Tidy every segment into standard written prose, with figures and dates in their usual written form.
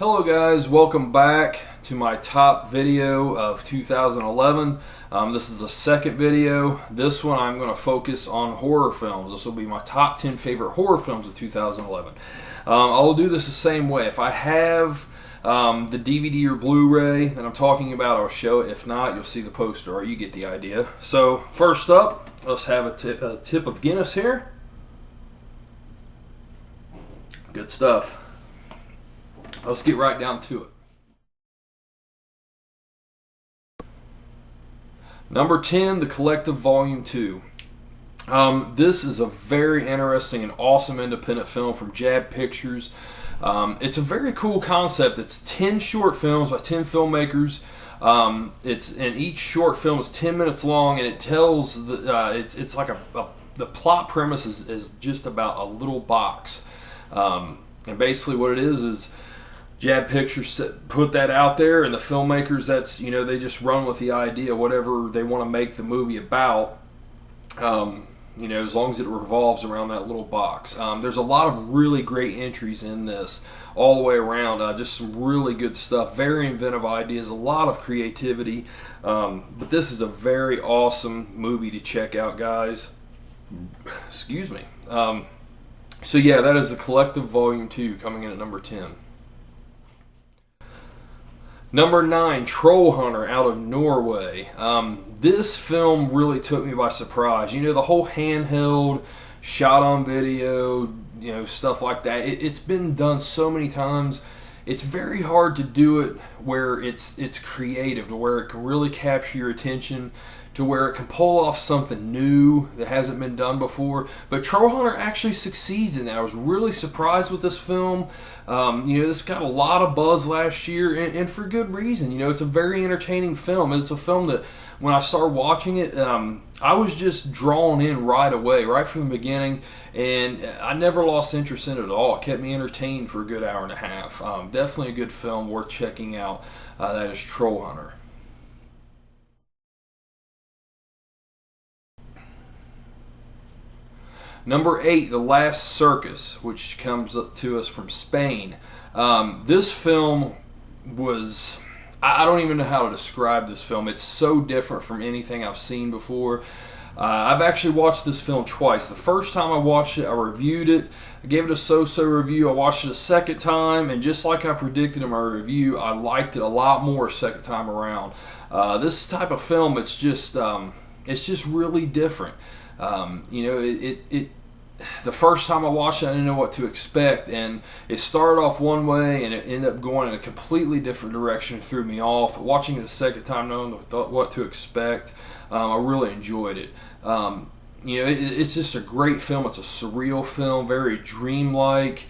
Hello guys, welcome back to my top video of 2011. This is the second video. This one I'm going to focus on horror films. This will be my top 10 favorite horror films of 2011. I'll do this the same way. If I have the DVD or Blu-ray that I'm talking about, I'll show it. If not, you'll see the poster or you get the idea. So first up, let's have a tip of Guinness here. Good stuff. Let's get right down to it. Number 10, The Collective Volume 2. This is a very interesting and awesome independent film from Jab Pictures. It's a very cool concept. It's 10 short films by 10 filmmakers. And each short film is 10 minutes long, and it tells it's like the plot premise is just about a little box. And basically what it is Jab Pictures put that out there, and the filmmakers, they just run with the idea, whatever they want to make the movie about, as long as it revolves around that little box. There's a lot of really great entries in this all the way around, just some really good stuff, very inventive ideas, a lot of creativity, but this is a very awesome movie to check out, guys. Excuse me. So yeah, that is The Collective Volume 2 coming in at number 10. Number 9, Troll Hunter out of Norway. This film really took me by surprise. The whole handheld, shot on video, stuff like that. It's been done so many times. It's very hard to do it where it's creative, to where it can really capture your attention, to where it can pull off something new that hasn't been done before. But Troll Hunter actually succeeds in that. I was really surprised with this film. This got a lot of buzz last year, and for good reason. It's a very entertaining film. It's a film that when I started watching it, I was just drawn in right away, right from the beginning, and I never lost interest in it at all. It kept me entertained for a good hour and a half. Definitely a good film worth checking out. That is Troll Hunter. Number 8, The Last Circus, which comes up to us from Spain. This film was... I don't even know how to describe this film. It's so different from anything I've seen before. I've actually watched this film twice. The first time I watched it, I reviewed it. I gave it a so-so review. I watched it a second time, and just like I predicted in my review, I liked it a lot more a second time around. This type of film, it's just really different. The first time I watched it, I didn't know what to expect, and it started off one way and it ended up going in a completely different direction. It threw me off. Watching it a second time, knowing what to expect, I really enjoyed it. It's just a great film. It's a surreal film, very dreamlike,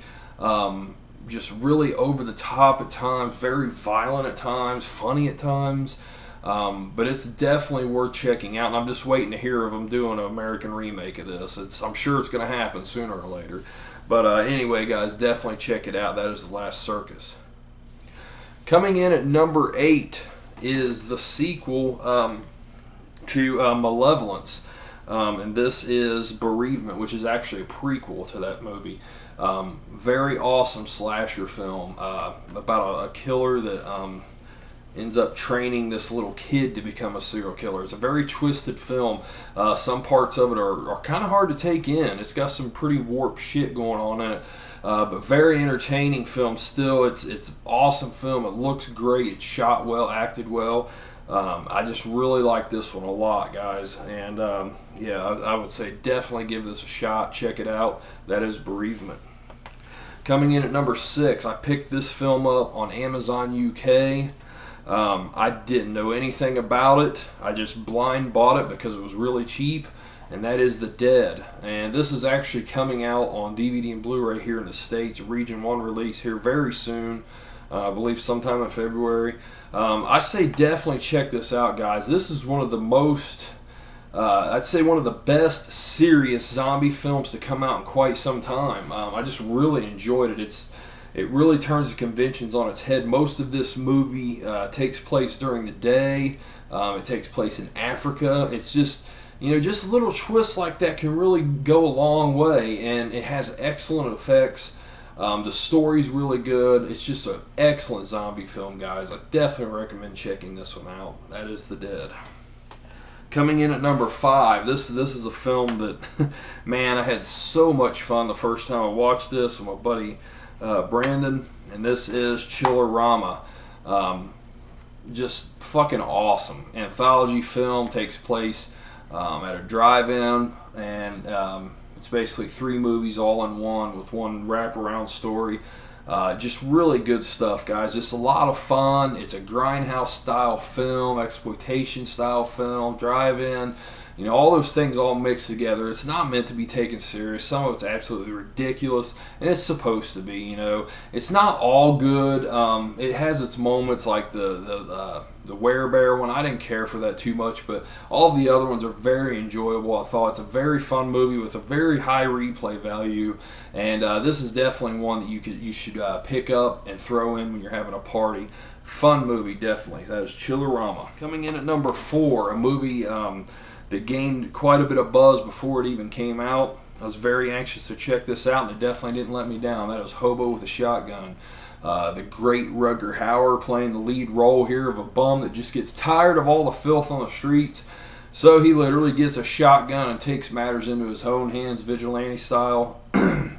just really over the top at times, very violent at times, funny at times. But it's definitely worth checking out, and I'm just waiting to hear of them doing an American remake of this. I'm sure it's going to happen sooner or later. But anyway, guys, definitely check it out. That is The Last Circus. Coming in at number 8 is the sequel to Malevolence, and this is Bereavement, which is actually a prequel to that movie. Very awesome slasher film about a killer that ends up training this little kid to become a serial killer. It's a very twisted film. Some parts of it are kind of hard to take in. It's got some pretty warped shit going on in it, but very entertaining film still. It's an awesome film. It looks great. It's shot well, acted well. I just really like this one a lot, guys. And I would say definitely give this a shot. Check it out. That is Bereavement. Coming in at number 6, I picked this film up on Amazon UK. I didn't know anything about it. I just blind bought it because it was really cheap, and that is The Dead. And this is actually coming out on DVD and Blu-ray here in the States, Region 1 release here very soon, I believe sometime in February. I say definitely check this out, guys. This is one of the most, I'd say one of the best serious zombie films to come out in quite some time. I just really enjoyed it. It really turns the conventions on its head. Most of this movie takes place during the day. It takes place in Africa. It's just little twists like that can really go a long way, and it has excellent effects. The story's really good. It's just an excellent zombie film, guys. I definitely recommend checking this one out. That is The Dead. Coming in at number 5, this is a film that, man, I had so much fun the first time I watched this with my buddy Brandon, and this is Chillerama. Just fucking awesome. Anthology film, takes place at a drive-in, and it's basically 3 movies all in one with one wraparound story. Just really good stuff, guys. Just a lot of fun. It's a grindhouse style film, exploitation style film, drive-in. You know, all those things all mixed together. It's not meant to be taken serious. Some of it's absolutely ridiculous, and it's supposed to be. You know, it's not all good. It has its moments, like the Werebear one. I didn't care for that too much, but all of the other ones are very enjoyable. I thought it's a very fun movie with a very high replay value, and this is definitely one that you should pick up and throw in when you're having a party. Fun movie, definitely. That is Chillerama. Coming in at number 4, a movie that gained quite a bit of buzz before it even came out. I was very anxious to check this out, and it definitely didn't let me down. That was Hobo with a Shotgun. The great Rutger Hauer playing the lead role here of a bum that just gets tired of all the filth on the streets. So he literally gets a shotgun and takes matters into his own hands, vigilante style.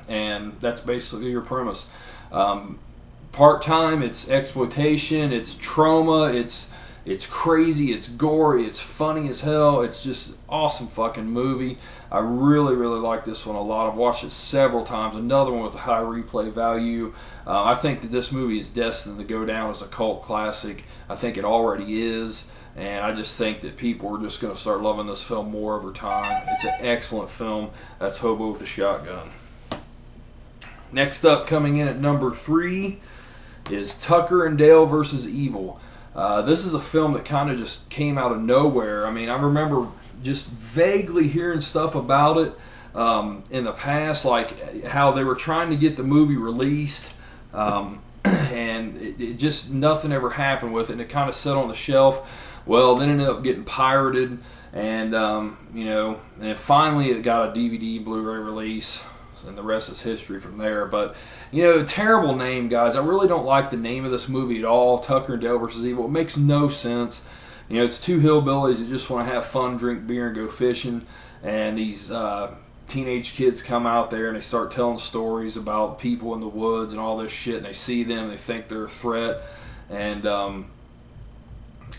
And that's basically your premise. Part-time, it's exploitation, it's trauma, it's crazy, it's gory, it's funny as hell. It's just awesome fucking movie. I really, really like this one a lot. I've watched it several times. Another one with a high replay value. I think that this movie is destined to go down as a cult classic. I think it already is. And I just think that people are just going to start loving this film more over time. It's an excellent film. That's Hobo with a Shotgun. Next up, coming in at number 3, is Tucker and Dale versus Evil. This is a film that kind of just came out of nowhere. I mean, I remember just vaguely hearing stuff about it in the past, like how they were trying to get the movie released, and it just, nothing ever happened with it, and it kind of sat on the shelf. Well, then it ended up getting pirated, and you know, and finally it got a DVD Blu-ray release, and the rest is history from there. But, you know, terrible name, guys. I really don't like the name of this movie at all, Tucker and Dale versus Evil. It makes no sense. You know, it's 2 hillbillies that just want to have fun, drink beer, and go fishing, and these teenage kids come out there and they start telling stories about people in the woods and all this shit, and they see them, they think they're a threat, and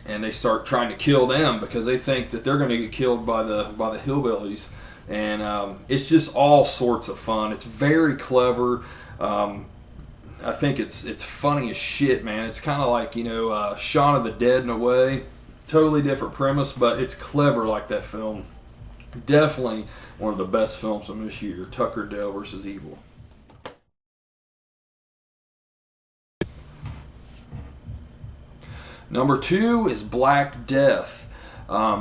they start trying to kill them because they think that they're going to get killed by the hillbillies. And it's just all sorts of fun. It's very clever. I think it's funny as shit, man. It's kind of like, you know, Shaun of the Dead in a way. Totally different premise, but it's clever like that film. Definitely one of the best films from this year, Tucker and Dale versus Evil. Number 2 is Black Death.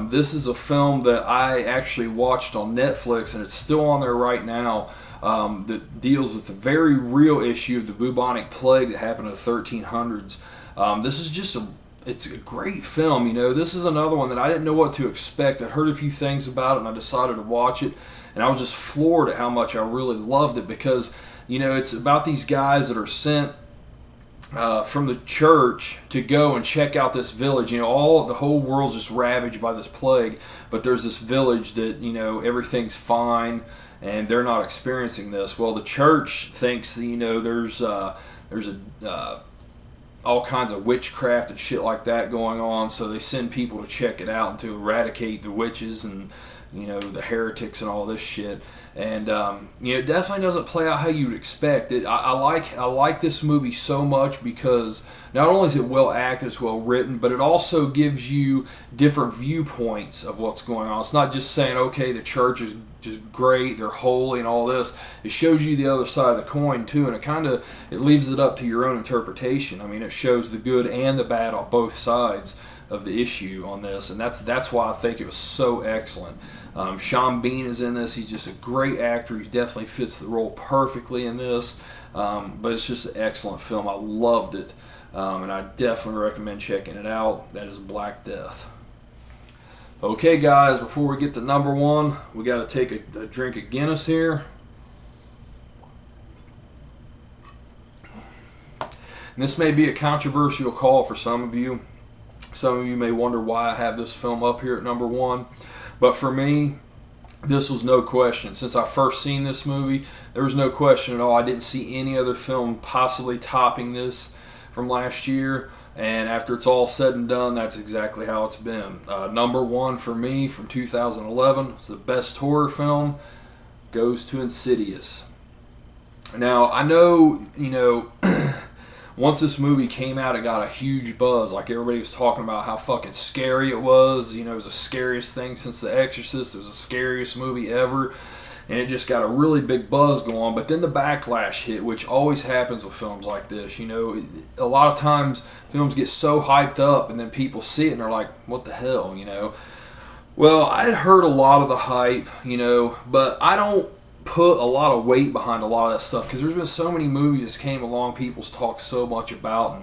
This is a film that I actually watched on Netflix, and it's still on there right now, that deals with the very real issue of the bubonic plague that happened in the 1300s. This is just it's a great film. You know, this is another one that I didn't know what to expect. I heard a few things about it, and I decided to watch it, and I was just floored at how much I really loved it, because, you know, it's about these guys that are sent from the church to go and check out this village. You know, the whole world's just ravaged by this plague, but there's this village that, you know, everything's fine and they're not experiencing this. Well, the church thinks, you know, there's all kinds of witchcraft and shit like that going on, so they send people to check it out and to eradicate the witches and, you know, the heretics and all this shit. And you know, it definitely doesn't play out how you would expect it. I like this movie so much because not only is it well acted, it's well written, but it also gives you different viewpoints of what's going on. It's not just saying, okay, the church is just great, they're holy and all this. It shows you the other side of the coin too, and it leaves it up to your own interpretation. I mean, it shows the good and the bad on both sides of the issue on this, and that's why I think it was so excellent. Sean Bean is in this. He's just a great actor. He definitely fits the role perfectly in this, but it's just an excellent film. I loved it, and I definitely recommend checking it out. That is Black Death. Okay, guys, before we get to number 1, we got to take a drink of Guinness here. And this may be a controversial call for some of you. Some of you may wonder why I have this film up here at number 1. But for me, this was no question. Since I first seen this movie, there was no question at all. I didn't see any other film possibly topping this from last year. And after it's all said and done, that's exactly how it's been. Number 1 for me from 2011. It's the best horror film. Goes to Insidious. Now, I know, once this movie came out, it got a huge buzz. Like, everybody was talking about how fucking scary it was. It was the scariest thing since The Exorcist. It was the scariest movie ever. And it just got a really big buzz going. But then the backlash hit, which always happens with films like this. A lot of times films get so hyped up and then people see it and they're like, what the hell, Well, I had heard a lot of the hype, but I don't put a lot of weight behind a lot of that stuff because there's been so many movies that came along people's talked so much about,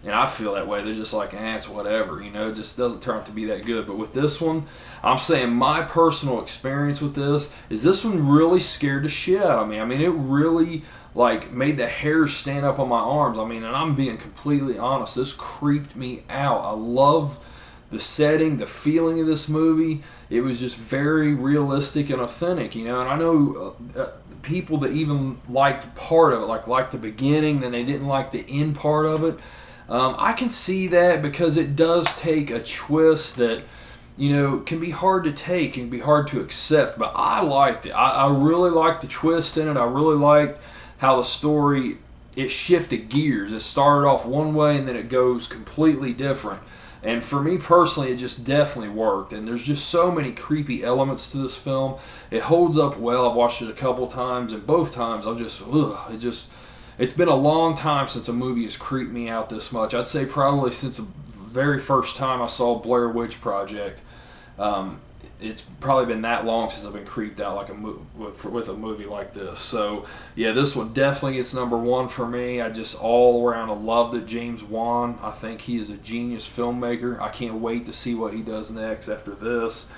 and I feel that way. They're just like, it's whatever, it just doesn't turn out to be that good. But with this one, I'm saying my personal experience with this one really scared the shit out of me. I mean, it really made the hairs stand up on my arms. I mean, and I'm being completely honest, this creeped me out. I love the setting, the feeling of this movie. It was just very realistic and authentic, and I know people that even liked part of it, like the beginning, then they didn't like the end part of it. I can see that because it does take a twist that, can be hard to take and be hard to accept, but I liked it. I really liked the twist in it. I really liked how the story, it shifted gears. It started off one way and then it goes completely different. And for me personally, it just definitely worked. And there's just so many creepy elements to this film. It holds up well. I've watched it a couple times, and both times it's been a long time since a movie has creeped me out this much. I'd say probably since the very first time I saw Blair Witch Project. It's probably been that long since I've been creeped out with a movie like this. So, yeah, this one definitely gets number 1 for me. I just all around love that James Wan. I think he is a genius filmmaker. I can't wait to see what he does next after this.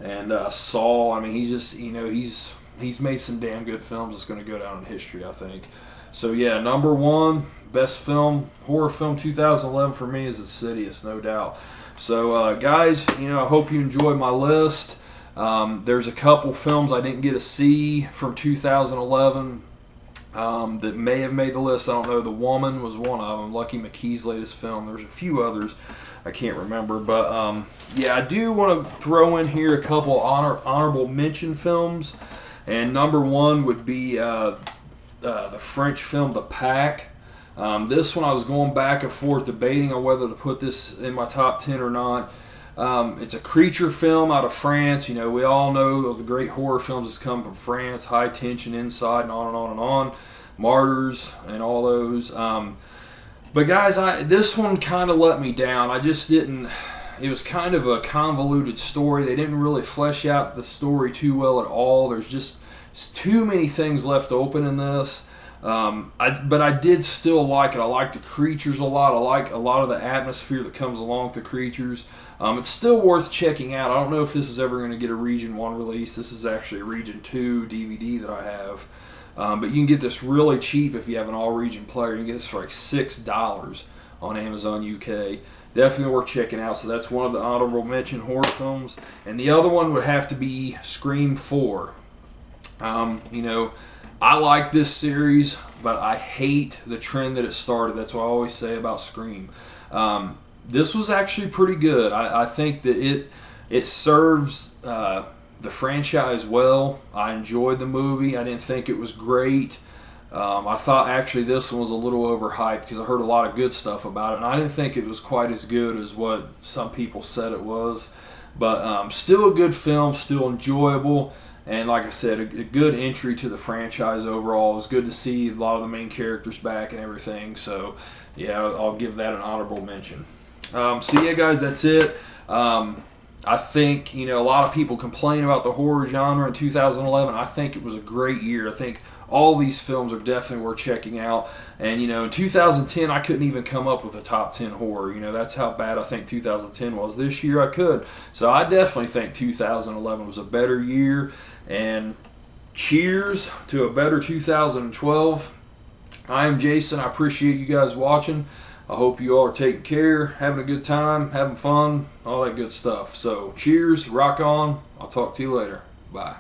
And Saw, I mean, he's just, he's made some damn good films that's going to go down in history, I think. So, yeah, number 1, best horror film 2011 for me is Insidious, no doubt. So, guys, I hope you enjoyed my list. There's a couple films I didn't get to see from 2011 that may have made the list. I don't know. The Woman was one of them. Lucky McKee's latest film. There's a few others I can't remember. But, yeah, I do want to throw in here a couple honorable mention films. And number 1 would be the French film The Pack. This one I was going back and forth debating on whether to put this in my top 10 or not. It's a creature film out of France. We all know of the great horror films that come from France, High Tension, Inside, and on and on and on, Martyrs, and all those. But guys, this one kind of let me down. I just didn't. It was kind of a convoluted story. They didn't really flesh out the story too well at all. There's just too many things left open in this. But I did still like it. I like the creatures a lot. I like a lot of the atmosphere that comes along with the creatures. It's still worth checking out. I don't know if this is ever going to get a Region 1 release. This is actually a Region 2 DVD that I have. But you can get this really cheap if you have an all-region player. You can get this for like $6 on Amazon UK. Definitely worth checking out. So that's one of the honorable mention horror films. And the other one would have to be Scream 4. I like this series, but I hate the trend that it started. That's what I always say about Scream. This was actually pretty good. I think that it serves the franchise well. I enjoyed the movie. I didn't think it was great. I thought actually this one was a little overhyped because I heard a lot of good stuff about it, and I didn't think it was quite as good as what some people said it was. But still a good film, still enjoyable. And like I said, a good entry to the franchise overall. It was good to see a lot of the main characters back and everything. So, yeah, I'll give that an honorable mention. So, yeah, guys, that's it. I think, a lot of people complain about the horror genre in 2011. I think it was a great year. I think all these films are definitely worth checking out. And, in 2010, I couldn't even come up with a top 10 horror. That's how bad I think 2010 was. This year I could. So I definitely think 2011 was a better year. And cheers to a better 2012. I am Jason. I appreciate you guys watching. I hope you all are taking care, having a good time, having fun, all that good stuff. So cheers, rock on. I'll talk to you later. Bye.